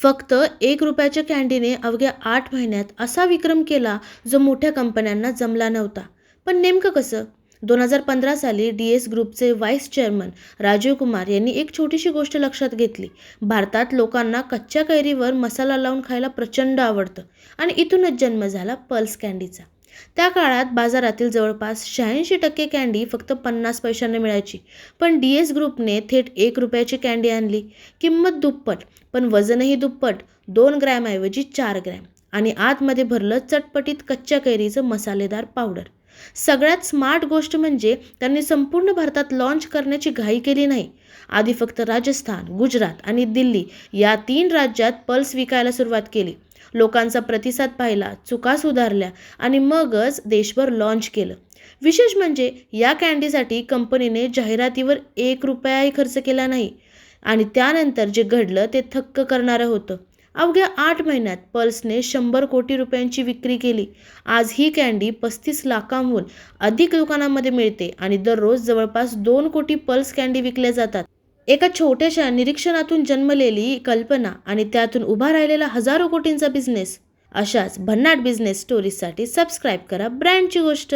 फक्त ₹1 कँडीने अवघ्या 8 महिन्यात असा विक्रम केला जो मोठ्या कंपन्यांना जमला नव्हता. पण नेमकं कसं? 2015 साली डी-एस ग्रुपचे व्हाईस चेअरमन राजीव कुमार यांनी एक छोटीशी गोष्ट लक्षात घेतली. भारतात लोकांना कच्च्या कैरीवर मसाला लावून खायला प्रचंड आवडतं आणि इथूनच जन्म झाला पल्स कँडीचा. त्या काळात बाजारातील जवळपास 86% कँडी फक्त 50 पैशांना मिळायची. पण डी-एस ग्रुपने थेट ₹1 कँडी आणली. किंमत दुप्पट, पण वजनही दुप्पट. 2 ग्रॅमऐवजी 4 ग्रॅम. आणि आतमध्ये भरलं चटपटीत कच्च्या कैरीचं मसालेदार पावडर. सगळ्यात स्मार्ट गोष्ट म्हणजे त्यांनी संपूर्ण भारतात लॉन्च करण्याची घाई केली नाही. आधी फक्त राजस्थान, गुजरात आणि दिल्ली या 3 राज्यात पल्स विकायला सुरुवात केली. लोकांचा प्रतिसाद पाहिला, चुका सुधारल्या आणि मगच देशभर लॉन्च केलं. विशेष म्हणजे या कँडीसाठी कंपनीने जाहिरातीवर ₹1ही खर्च केला नाही. आणि त्यानंतर जे घडलं ते थक्क करणारं होतं. अवघ्या 8 महिन्यात पल्सने 100 कोटी रुपयांची विक्री केली. आज ही कँडी 35 लाखांहून अधिक दुकानांमध्ये मिळते आणि दररोज जवळपास 2 कोटी पल्स कँडी विकल्या जातात. एका छोट्याशा निरीक्षणातून जन्मलेली कल्पना आणि त्यातून उभा राहिलेला हजारो कोटींचा बिझनेस. अशाच भन्नाट बिझनेस स्टोरीजसाठी सबस्क्राईब करा ब्रँडची गोष्ट.